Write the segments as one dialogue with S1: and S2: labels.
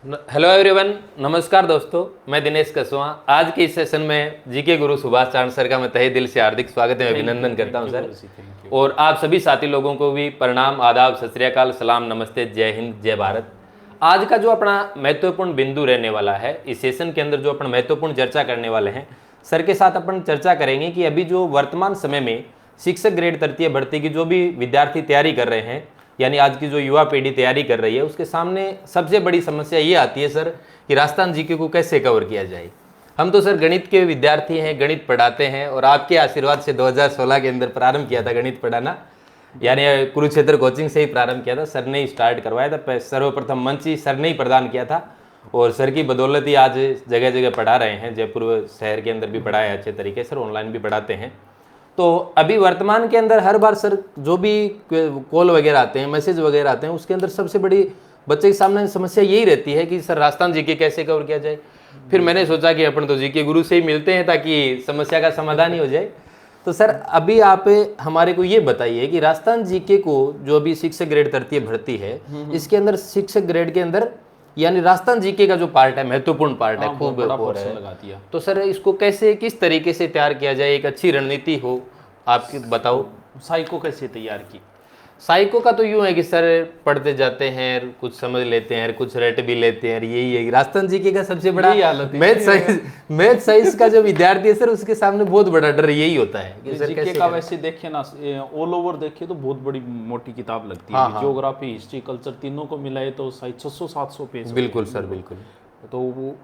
S1: Hello everyone, नमस्कार दोस्तों। मैं दिनेश कसवा। आज के इस सेशन में जीके गुरु सुभाष चांद सर का मैं तहे दिल से हार्दिक स्वागत है, अभिनंदन करता हूं सर। और आप सभी साथी लोगों को भी प्रणाम, आदाब, सत श्री अकाल, सलाम, नमस्ते, जय हिंद, जय भारत। आज का जो अपना महत्वपूर्ण बिंदु रहने वाला है, इस सेशन के अंदर जो अपन महत्वपूर्ण चर्चा करने वाले हैं, सर के साथ अपन चर्चा करेंगे कि अभी जो वर्तमान समय में शिक्षक ग्रेड तृतीय भर्ती की जो भी विद्यार्थी तैयारी कर रहे हैं, यानी आज की जो युवा पीढ़ी तैयारी कर रही है, उसके सामने सबसे बड़ी समस्या ये आती है सर कि राजस्थान जीके को कैसे कवर किया जाए। हम तो सर गणित के विद्यार्थी हैं, गणित पढ़ाते हैं और आपके आशीर्वाद से 2016 के अंदर प्रारंभ किया था गणित पढ़ाना, यानी कुरुक्षेत्र कोचिंग से ही प्रारंभ किया था। सर ने ही स्टार्ट करवाया था, सर्वप्रथम मंच ही सर ने ही प्रदान किया था और सर की बदौलत ही आज जगह जगह पढ़ा रहे हैं। जयपुर शहर के अंदर भी पढ़ाया अच्छे तरीके से, ऑनलाइन भी पढ़ाते हैं। तो अभी वर्तमान के अंदर हर बार सर जो भी कॉल वगैरह आते हैं, मैसेज वगैरह आते हैं, उसके अंदर सबसे बड़ी बच्चे के सामने समस्या यही रहती है कि सर राजस्थान जीके कैसे कवर किया जाए। फिर मैंने सोचा कि अपन तो जीके गुरु से ही मिलते हैं ताकि समस्या का समाधान ही हो जाए। तो सर अभी आप हमारे को ये बताइए कि राजस्थान जीके को जो अभी शिक्षक ग्रेड तृतीय भर्ती है, इसके अंदर शिक्षक ग्रेड के अंदर यानी राजस्थान जीके का जो पार्ट है, महत्वपूर्ण पार्ट है, खूब हो रहा है। तो सर इसको कैसे, किस तरीके से तैयार किया जाए, एक अच्छी रणनीति हो, आपकी बताओ।
S2: साइको कैसे तैयार की?
S1: साइको का तो यूं है कि सर पढ़ते जाते हैं, कुछ समझ लेते हैं, कुछ रट भी लेते हैं, यही है। राजस्थान जीके का सबसे बड़ा मैथ साइंस का जो विद्यार्थी है सर, उसके सामने बहुत बड़ा डर यही होता है कि सर
S2: जीके
S1: कैसे
S2: का वैसे देखे ना, ऑल ओवर देखे तो बहुत बड़ी मोटी किताब लगती है। ज्योग्राफी, हिस्ट्री, कल्चर तीनों को मिलाए तो शायद 600-700 पेज।
S1: बिल्कुल सर, बिल्कुल।
S2: तो वो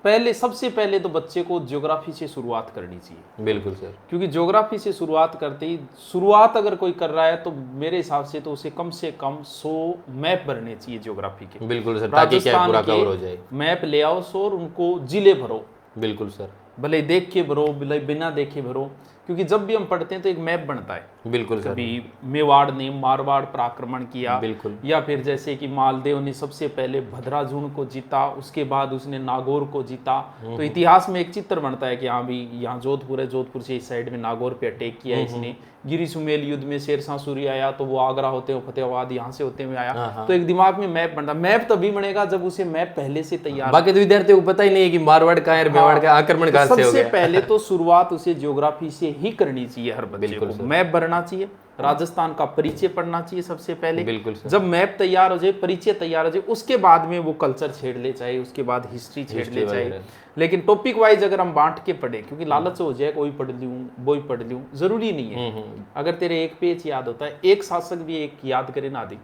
S2: सबसे पहले तो बच्चे को ज्योग्राफी से शुरुआत करनी चाहिए।
S1: बिल्कुल सर,
S2: क्योंकि ज्योग्राफी से शुरुआत करते ही, शुरुआत अगर कोई कर रहा है तो मेरे हिसाब से तो उसे कम से कम 100 मैप भरने चाहिए ज्योग्राफी के।
S1: बिल्कुल सर, ताकि क्या पूरा कवर हो जाए।
S2: मैप ले आओ और उनको जिले भरो।
S1: बिल्कुल सर,
S2: भले देख के भरो, भले बिना देखे भरो, क्योंकि जब भी हम पढ़ते हैं तो एक मैप बनता है।
S1: बिल्कुल सर।
S2: कभी मेवाड़ ने मारवाड़ पर आक्रमण किया,
S1: बिल्कुल,
S2: या फिर जैसे कि मालदेव ने सबसे पहले भद्राजुन को जीता, उसके बाद उसने नागौर को जीता। तो इतिहास में एक चित्र बनता है कि हाँ भी यहाँ जोधपुर है, जोधपुर से इस साइड में नागौर पे अटैक किया इसने। गिरी सुमेल युद्ध में शेरशाह सूरी आया तो वो आगरा होते हुए फतेहाबाद यहाँ से होते हुए आया। तो एक दिमाग में मैप बनता। मैप तभी बनेगा जब उसे मैप पहले से तैयार।
S1: बाकी तो विद्यार्थियों को पता ही नहीं है कि मारवाड़ का है, मेवाड़ का आक्रमण कहाँ से हो गया।
S2: सबसे पहले तो शुरुआत उसे ज्योग्राफी से ही करनी चाहिए। हर बच्चे को मैप भरना चाहिए, राजस्थान का परिचय पढ़ना चाहिए सबसे पहले।
S1: बिल्कुल।
S2: जब मैप तैयार हो जाए, परिचय तैयार हो जाए, उसके बाद में वो कल्चर छेड़ ले, चाहे उसके बाद हिस्ट्री छेड़ ले चाहे, लेकिन टॉपिक वाइज अगर हम बांट के पढ़े, क्योंकि लालच हो जाए कोई पढ़ लूं वो ही पढ़ लूं, जरूरी नहीं है। अगर तेरे एक पेज याद होता है, एक शासक भी एक याद करे ना दी,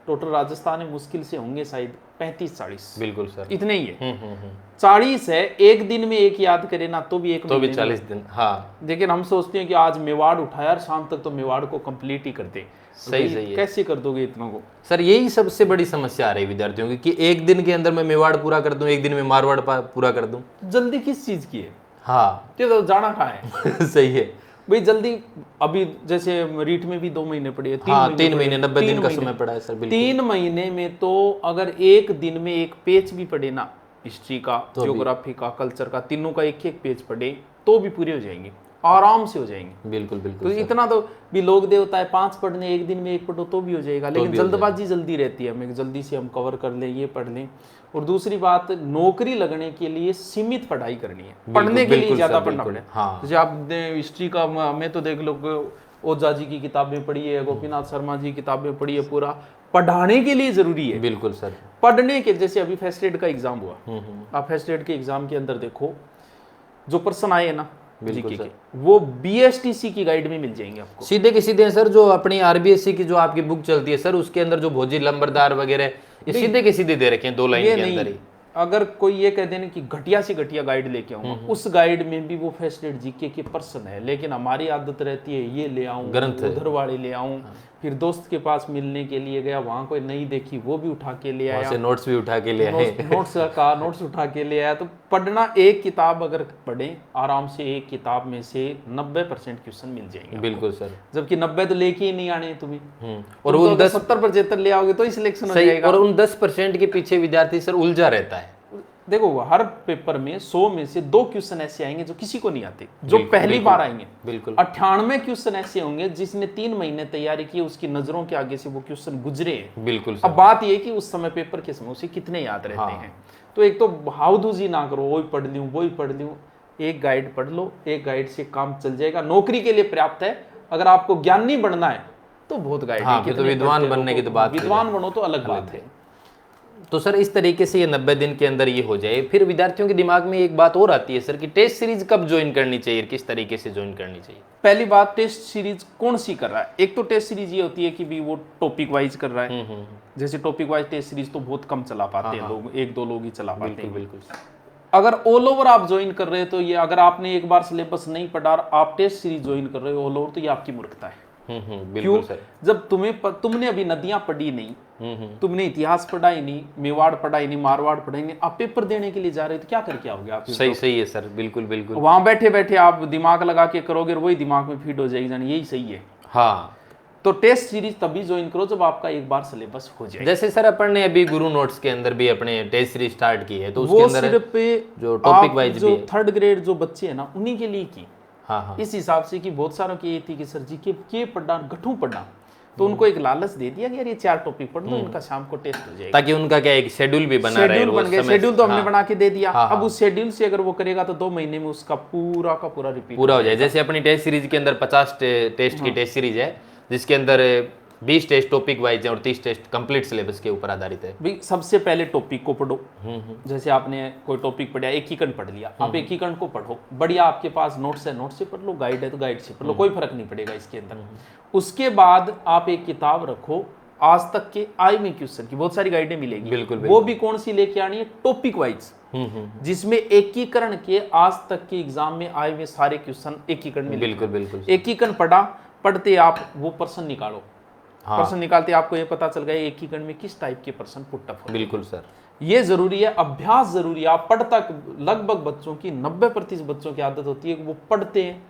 S2: टोटल राजस्थान में मुश्किल से होंगे शायद 35-40।
S1: बिल्कुल सर,
S2: इतने ही है। 40 है, एक दिन में एक याद करे ना तो भी एक,
S1: तो भी 40 दिन। हाँ,
S2: लेकिन हम सोचते हैं कि आज मेवाड़ उठाया और शाम तक तो मेवाड़ को कंप्लीट ही कर दे।
S1: सही है।
S2: कैसे कर दोगे इतना को?
S1: सर यही सबसे बड़ी समस्या आ रही है विद्यार्थियों की कि एक दिन के अंदर मैं मेवाड़ पूरा कर दूं, एक दिन में मारवाड़ पूरा कर दूं।
S2: जल्दी किस चीज की है?
S1: हाँ,
S2: तो जाना कहाँ है?
S1: सही है
S2: भाई जल्दी। अभी जैसे रीट में भी 2 महीने पड़े हैं,
S1: 3 महीने 90 दिन का समय पड़ा है सर।
S2: 3 महीने में तो अगर एक दिन में एक पेज भी पढ़े ना, हिस्ट्री का, ज्योग्राफी का, कल्चर का, तीनों का एक एक पेज पढ़े तो भी पूरे हो जाएंगे, आराम से हो जाएंगे।
S1: बिल्कुल बिल्कुल।
S2: तो इतना तो भी लोग देवता है 5 पढ़ने, एक दिन में एक पढ़ो तो भी हो जाएगा। लेकिन जल्दबाजी जल्दी रहती है, हमें जल्दी से हम कवर कर लें, ये पढ़ लें। और दूसरी बात, नौकरी लगने के लिए सीमित पढ़ाई करनी है, पढ़ने के लिए ज्यादा पढ़ना पड़ेगा। जैसे आप हिस्ट्री का मैं तो देख लो, ओझा जी की किताबें पढ़ी है, गोपीनाथ शर्मा जी की किताबें पढ़ी है, पूरा पढ़ाने के लिए जरूरी है।
S1: बिल्कुल सर,
S2: पढ़ने के। जैसे अभी फर्स्ट एड का एग्जाम हुआ, आप फर्स्ट एड के एग्जाम के अंदर देखो, जो प्रश्न आए ना जीके के, वो बीएसटीसी की गाइड में मिल जाएंगे आपको,
S1: सीधे के सीधे सर। जो अपनी आरबीएससी की जो आपकी बुक चलती है सर, उसके अंदर जो भोजी लंबरदार वगैरह ये सीधे के सीधे दे रखे हैं 2 लाइन के अंदर ही।
S2: अगर कोई ये कह देने कि घटिया से घटिया गाइड लेके आऊंगा, उस गाइड में भी वो फर्स्ट एड जीके के प्रश्न है, लेकिन हमारी आदत रहती है ये ले आऊं, उधर वाले ले आऊं। फिर दोस्त के पास मिलने के लिए गया, वहां कोई नहीं देखी, वो भी उठा के ले आया,
S1: नोट्स भी उठा के ले आए,
S2: नोट्स उठा के ले आया। तो पढ़ना, एक किताब अगर पढ़े आराम से, एक किताब में से 90% क्वेश्चन मिल जाएंगे।
S1: बिल्कुल सर,
S2: जबकि 90 तो लेके ही नहीं आने तुम्हें।
S1: और उन
S2: 70-75 ले आओगे तो ही सिलेक्शन हो जाएगा।
S1: और उन 10% के पीछे विद्यार्थी सर उलझा रहता है।
S2: देखो हर पेपर में 100 में से 2 क्वेश्चन ऐसे आएंगे जो किसी को नहीं आते, जो पहली बार आएंगे।
S1: बिल्कुल
S2: 98 क्वेश्चन ऐसे होंगे जिसने 3 महीने तैयारी की, उसकी नजरों के आगे से वो क्वेश्चन गुजरे हैं।
S1: बिल्कुल
S2: अब बात ये कि उस समय पेपर के समय उसे कितने याद रहते हैं। तो एक तो हाउदूजी ना करो, वही पढ़ लूँ वही पढ़ लूँ, एक गाइड पढ़ लो, एक गाइड से काम चल जाएगा, नौकरी के लिए पर्याप्त है। अगर आपको ज्ञानी बनना है तो बहुत गाइड है।
S1: फिर तो विद्वान बनने की तो बात,
S2: विद्वान बनो तो अलग बात है।
S1: तो सर इस तरीके से ये 90 दिन के अंदर ये हो जाए। फिर विद्यार्थियों के दिमाग में एक बात और आती है सर कि टेस्ट सीरीज कब ज्वाइन करनी चाहिए, किस तरीके से ज्वाइन करनी चाहिए?
S2: पहली बात, टेस्ट सीरीज कौन सी कर रहा है। एक तो टेस्ट सीरीज ये होती है कि भी वो टॉपिक वाइज कर रहा है। जैसे टॉपिक वाइज टेस्ट सीरीज तो बहुत कम चला पाते हैं लोग, 1-2 लोग ही चला पाते हैं।
S1: बिल्कुल।
S2: अगर ऑल ओवर आप ज्वाइन कर रहे हो तो ये, अगर आपने एक बार सिलेबस नहीं पढ़ा और आप टेस्ट सीरीज ज्वाइन कर रहे हो ऑल ओवर, तो ये आपकी मूर्खता है।
S1: बिल्कुल सर।
S2: जब तुमने अभी नदियां पढ़ी नहीं, तुमने इतिहास पढ़ा ही नहीं, मेवाड़ पढ़ा ही नहीं, मारवाड़ पढ़ा ही नहीं, आप पेपर देने के लिए जा रहे हो तो क्या करके आओगे आप?
S1: सही है सर, बिल्कुल।
S2: वहां बैठे बैठे आप दिमाग लगा के करोगे और वही दिमाग में फीड हो जाएगी, जान यही सही है।
S1: हाँ,
S2: तो टेस्ट सीरीज तभी ज्वाइन करो जब आपका एक बार सिलेबस हो जाए।
S1: जैसे सर अपन ने अभी गुरु नोट्स के अंदर भी अपने टेस्ट सीरीज स्टार्ट की है, तो उसके
S2: वो
S1: अंदर
S2: सिर्फ
S1: जो टॉपिक वाइज
S2: जो 3rd ग्रेड जो बच्चे हैं ना, उन्हीं के लिए की।
S1: हाँ।
S2: इस हिसाब से कि बहुत सारों की ये थी कि सर जी के पढ़ना, गठू पढ़ना, तो उनको एक लालच दे दिया कि यार ये 4 टॉपिक पढ़ लो, इनका शाम को टेस्ट हो जाएगा,
S1: ताकि उनका क्या एक शेड्यूल भी बना रहे।
S2: शेड्यूल बन गया, शेड्यूल तो हमने बना के दे दिया।
S1: हाँ।
S2: अब उस शेड्यूल से अगर वो करेगा तो 2 महीने में उसका पूरा का पूरा रिपीट
S1: पूरा हो जाए। जैसे अपनी टेस्ट सीरीज के अंदर 50 टेस्ट की टेस्ट सीरीज है, जिसके अंदर 20 टेस्ट टॉपिक वाइज है और 30 टेस्ट कंप्लीट सिलेबस के ऊपर आधारित है।
S2: भाई सबसे पहले टॉपिक को पढ़ो। जैसे आपने कोई टॉपिक पढ़ा, एकीकरण पढ़ लिया, आप एकीकरण को पढ़ो, बढ़िया आपके पास नोट्स है, नोट से पढ़ लो, गाइड है तो गाइड से पढ़ लो, कोई फर्क नहीं पड़ेगा इसके अंदर। उसके बाद आप एक किताब रखो, आज तक के आए में क्वेश्चन की बहुत सारी गाइडें मिलेगी।
S1: बिल्कुल।
S2: वो भी कौन सी लेके आनी है? टॉपिक वाइज, जिसमें एकीकरण के आज तक के एग्जाम में आए हुए सारे क्वेश्चन एकीकरण में।
S1: बिल्कुल।
S2: एकीकरण पढ़ते आप वो प्रश्न निकालो। प्रश्न निकालते आपको ये पता चल गया एकीकरण में किस टाइप के प्रश्न पुट अप।
S1: बिल्कुल सर,
S2: ये जरूरी है, अभ्यास जरूरी है। आप पढ़ता, लगभग बच्चों की 90% बच्चों की आदत होती है कि वो पढ़ते हैं,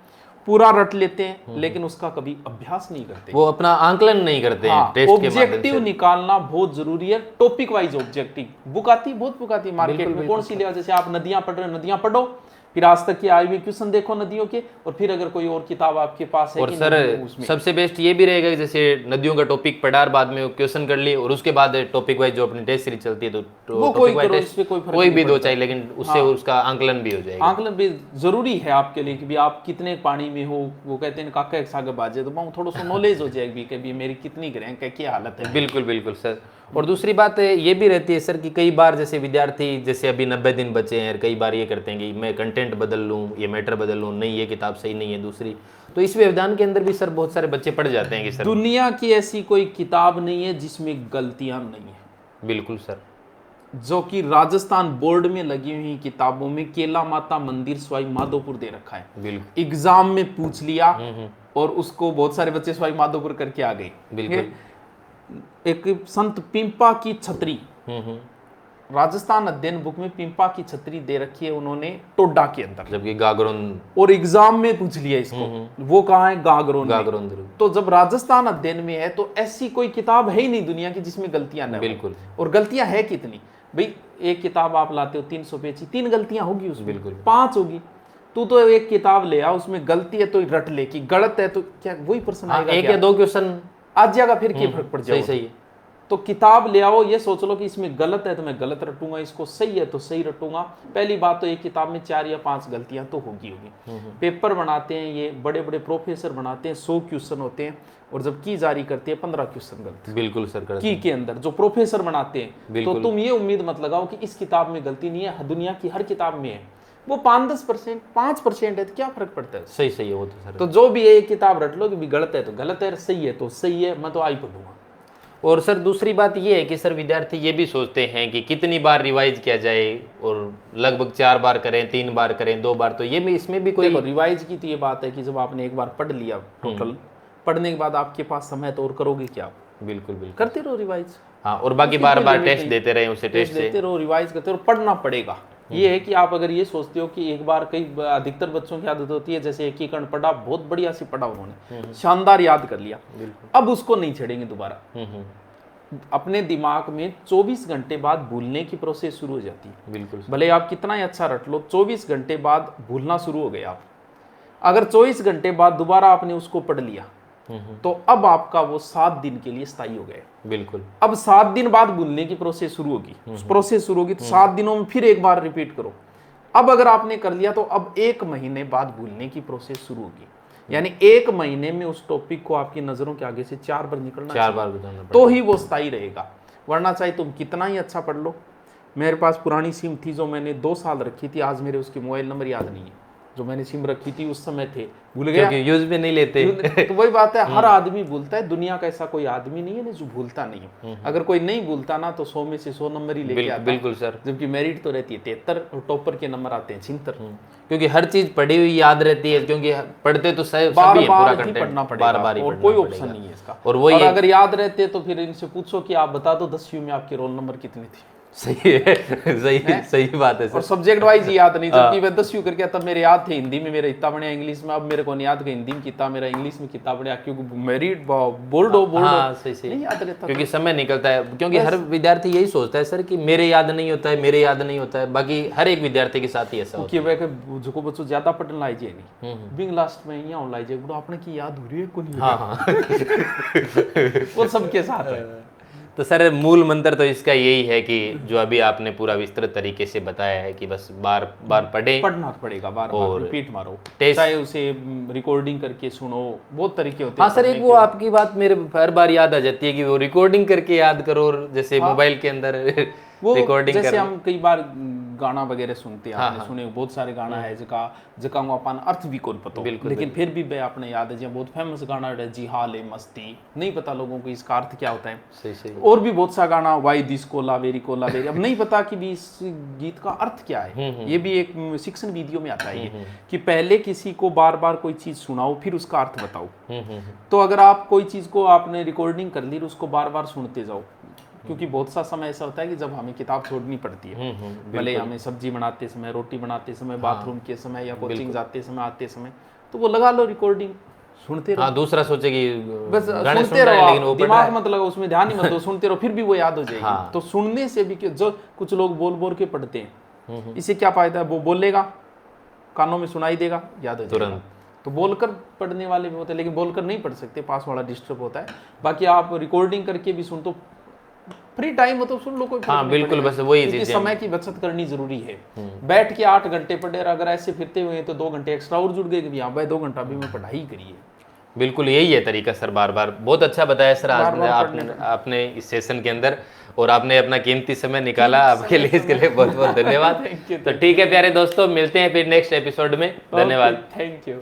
S2: पूरा रट लेते हैं, लेकिन उसका कभी अभ्यास नहीं करते,
S1: वो अपना आंकलन नहीं करते हैं। टेस्ट के माध्यम
S2: ऑब्जेक्टिव
S1: से
S2: निकालना बहुत जरूरी है। टॉपिक वाइज ऑब्जेक्टिव बुक आती, बहुत बुक आती मार्केट में, कौन सी ले? जैसे आप नदियां पढ़ रहे हो, नदियां पढ़ो, फिर आज तक के आए हुए क्वेश्चन देखो नदियों के, और फिर अगर कोई और किताब आपके पास है
S1: और सर सबसे बेस्ट ये भी रहेगा कि जैसे नदियों का टॉपिक पढ़ा और बाद में क्वेश्चन कर लिए, और उसके बाद टॉपिक वाइज जो अपनी टेस्ट सीरीज चलती है तो टॉपिक वाइज टेस्ट कोई भी दो चाहिए, लेकिन उससे उसका आंकलन भी हो जाएगा।
S2: आंकलन भी जरूरी है आपके लिए कि भी आप कितने पानी में हो। वो कहते हैं काका एक सागे बाजे, तो थोड़ा सा नॉलेज हो जाएगी कि भी मेरी कितनी रैंक है, क्या हालत है।
S1: बिल्कुल सर। और दूसरी बात ये भी रहती है सर कि कई बार जैसे विद्यार्थी, जैसे अभी 90 दिन बचे हैं, कई बार ये करते हैं कि मैं कंटेंट बदल लूँ, ये मैटर बदल लूँ, नहीं ये किताब सही नहीं है दूसरी, तो इस व्यवधान के अंदर भी सर बहुत सारे बच्चे पढ़ जाते हैं कि सर
S2: दुनिया की ऐसी कोई किताब नहीं है जिसमें गलतियां नहीं है।
S1: बिल्कुल सर।
S2: जो कि राजस्थान बोर्ड में लगी हुई किताबों में केला माता मंदिर सवाई माधोपुर दे रखा है।
S1: बिल्कुल।
S2: एग्जाम में पूछ लिया और उसको बहुत सारे बच्चे सवाई माधोपुर करके आ गए।
S1: बिल्कुल।
S2: एक संत पिंपा की छतरी, राजस्थान अध्ययन बुक में पिंपा की छतरी दे रखी है उन्होंने टोडा के अंदर,
S1: जबकि गागरोन,
S2: और एग्जाम में पूछ लिया इसको। वो कहाँ है? गागरोन। तो जब राजस्थान अध्ययन में है तो ऐसी कोई किताब है ही नहीं दुनिया की जिसमें गलतियां न।
S1: बिल्कुल।
S2: और गलतियां है कितनी भाई? एक किताब आप लाते हो 300 पेज की, 3 गलतियां होगी उसमें।
S1: बिल्कुल।
S2: 5 होगी। तू तो एक किताब ले आ, उसमें गलती है तो रट ले, की गलत है तो क्या वही प्रश्न आएगा?
S1: 1 या 2 क्वेश्चन
S2: आज जाएगा, फिर क्या फर्क पड़ जाएगा?
S1: सही है।
S2: तो किताब ले आओ, ये सोच लो कि इसमें गलत है तो मैं गलत रटूंगा, इसको सही है तो सही रटूंगा। पहली बात तो एक किताब में 4 या 5 गलतियां तो होगी। पेपर बनाते हैं ये बड़े बड़े प्रोफेसर बनाते हैं, 100 क्वेश्चन होते हैं, और जब की जारी करते हैं 15 क्वेश्चन गलत।
S1: बिल्कुल सर,
S2: की के अंदर जो प्रोफेसर बनाते हैं, तो तुम ये उम्मीद मत लगाओ कि इस किताब में गलती नहीं है, दुनिया की हर किताब में है। वो 5-10%, 5% है तो क्या फर्क पड़ता है?
S1: सही है वो तो सर।
S2: तो जो भी है एक किताब रट लो कि भी गलत है तो गलत है, सही है तो सही है, मैं तो आई पढ़ूंगा।
S1: और सर दूसरी बात ये है कि सर विद्यार्थी ये भी सोचते हैं कि कितनी बार रिवाइज किया जाए, और लगभग 4 बार करें, 3 बार करें, 2 बार, तो ये भी इसमें भी कोई
S2: रिवाइज की तो ये बात है कि जब आपने एक बार पढ़ लिया टोटल, पढ़ने के बाद आपके पास समय तो और करोगे क्या?
S1: बिल्कुल
S2: करते रहो रिवाइज।
S1: हाँ, और बाकी बार बार टेस्ट देते रहे, उसे टेस्ट
S2: देते रहो, रिवाइज करते रहो, पढ़ना पड़ेगा। ये है कि आप अगर ये सोचते हो कि एक बार, कई अधिकतर बच्चों की आदत होती है जैसे एकीकरण पढ़ा, बहुत बढ़िया से पढ़ा उन्होंने, शानदार याद कर लिया, अब उसको नहीं छेड़ेंगे दोबारा। अपने दिमाग में 24 घंटे बाद भूलने की प्रोसेस शुरू हो जाती है।
S1: बिल्कुल
S2: भले आप कितना ही अच्छा रट लो, 24 घंटे बाद भूलना शुरू हो गया आप। अगर 24 घंटे बाद दोबारा आपने उसको पढ़ लिया तो अब आपका वो 7 दिन के लिए स्थायी हो गया।
S1: बिल्कुल।
S2: अब 7 दिन बाद भूलने की प्रोसेस शुरू होगी, प्रोसेस शुरू होगी तो 7 दिनों में फिर एक बार रिपीट करो। अब अगर आपने कर लिया तो अब 1 महीने बाद भूलने की प्रोसेस शुरू होगी। यानी 1 महीने में उस टॉपिक को आपकी नजरों के आगे से 4 बार निकलना
S1: 4 बार गुजरना
S2: तो ही वो स्थायी रहेगा। वरना चाहे तुम कितना ही अच्छा पढ़ लो। मेरे पास पुरानी सिम थी जो मैंने 2 साल रखी थी, आज मेरे उसके मोबाइल नंबर याद नहीं है। जो मैंने सिम रखी थी उस समय थे, भूल गया,
S1: क्योंकि यूज भी नहीं लेते।
S2: तो वही बात है, हर आदमी भूलता है। दुनिया का ऐसा कोई आदमी नहीं है जो भूलता नहीं है। अगर कोई नहीं भूलता ना तो 100 में से 100 नंबर ही लेके आता है।
S1: बिल्कुल सर।
S2: जबकि मेरिट तो रहती है 73 और टॉपर के नंबर आते हैं 76।
S1: क्योंकि हर चीज पढ़ी हुई याद रहती है, क्योंकि पढ़ते तो सभी
S2: बार
S1: है, पूरा
S2: बार ही
S1: कंटेंट
S2: पढ़ना पड़ेगा
S1: बार-बार ही
S2: और
S1: पढ़ना
S2: कोई
S1: पड़ेगा।
S2: ऑप्शन नहीं है इसका।
S1: और वही
S2: अगर याद रहते तो फिर इनसे पूछो कि आप बता दो 10वीं में आपके रोल नंबर कितने थे।
S1: सही है, सही बात है
S2: और
S1: सर।
S2: सब्जेक्ट वाइज ही याद नहीं। जबकि मैं 10वीं करके तब मेरे याद थे हिंदी में मेरा इतना बढ़िया, इंग्लिश में अब मेरे को नहीं याद कि हिंदी में कितना मेरा, इंग्लिश में कितना बढ़िया, क्योंकि मेरिट बोल्ड
S1: हाँ, सही
S2: नहीं याद रहता।
S1: क्योंकि समय निकलता है। क्योंकि हर विद्यार्थी यही सोचता है सर कि मेरे याद नहीं होता है, मेरे याद नहीं होता है। बाकी हर एक विद्यार्थी के साथ ही ऐसा होता
S2: कि वह जो बच्चों ज्यादा पढ़ने लाए जे नहीं बिंग लास्ट में यहाँ लाए जे, आपने की याद हो रही है कोई।
S1: हाँ।
S2: वो सबके साथ है।
S1: तो सर मूल मंत्र तो इसका यही है कि जो अभी आपने पूरा विस्तृत तरीके से बताया है कि बस बार बार
S2: पढ़ना पड़ेगा, बार बार रिपीट मारो,
S1: टेस्ट,
S2: चाहे उसे रिकॉर्डिंग करके सुनो, बहुत तरीके होते हैं।
S1: हाँ सर, एक वो आपकी बात मेरे हर बार याद आ जाती है कि वो रिकॉर्डिंग करके याद करो, जैसे मोबाइल के अंदर
S2: वो
S1: रिकॉर्डिंग
S2: जैसे हम कई बार गाना वगैरह सुनते हैं, आपने
S1: हाँ,
S2: सुने बहुत सारे गाना है जका अपन अर्थ भी कौन पता, लेकिन फिर भी वे अपने याद है। बहुत फेमस गाना है जी हाल है मस्ती, नहीं पता लोगों को इसका अर्थ क्या होता है।
S1: सही।
S2: और भी बहुत सा गाना वाई दिस कोलावेरी, अब नहीं पता कि भी इस गीत का अर्थ क्या है। ये भी एक शिक्षण वीडियो में आता है ये कि पहले किसी को बार बार कोई चीज सुनाओ फिर उसका अर्थ बताओ। तो अगर आप कोई चीज को आपने रिकॉर्डिंग कर ली उसको बार बार सुनते जाओ, क्योंकि बहुत सा समय ऐसा होता है कि जब हमें किताब छोड़नी पड़ती है, भले हमें सब्जी बनाते समय, रोटी बनाते समय, बाथरूम के समय या कोचिंग जाते समय, आते समय, तो वो लगा लो रिकॉर्डिंग, सुनते रहो।
S1: हाँ, दूसरा सोचे कि
S2: बस सुनते रहो, लेकिन वो दिमाग मत लगाओ उसमें, ध्यान ही मत दो, सुनते रहो, फिर भी वो याद हो जाएगी। तो सुनने से भी जो कुछ लोग बोल बोल के पढ़ते हैं, इससे क्या फायदा है? वो बोलेगा, कानों में सुनाई देगा, याद हो जाएगा। तो बोलकर पढ़ने वाले भी होते हैं, लेकिन बोलकर नहीं पढ़ सकते, पास वाला डिस्टर्ब होता है। बाकी आप रिकॉर्डिंग करके भी सुन, तो फ्री टाइम हो तो सुन लो, कोई
S1: हाँ बिल्कुल, बस वही चीज,
S2: समय की बचत करनी जरूरी है। बैठ के 8 घंटे पढ़े, अगर ऐसे फिरते हुए तो 2 घंटे एक्स्ट्रा और जुड़ गए कि हाँ भाई 2 घंटा भी मैं पढ़ाई करिए।
S1: बिल्कुल यही है तरीका सर। बार बार बहुत अच्छा बताया सर आज आपने इस सेशन के अंदर, और आपने अपना कीमती समय निकाला, आपके लिए इसके लिए बहुत बहुत धन्यवाद। तो ठीक है प्यारे दोस्तों, मिलते हैं फिर नेक्स्ट एपिसोड में। धन्यवाद,
S2: थैंक यू।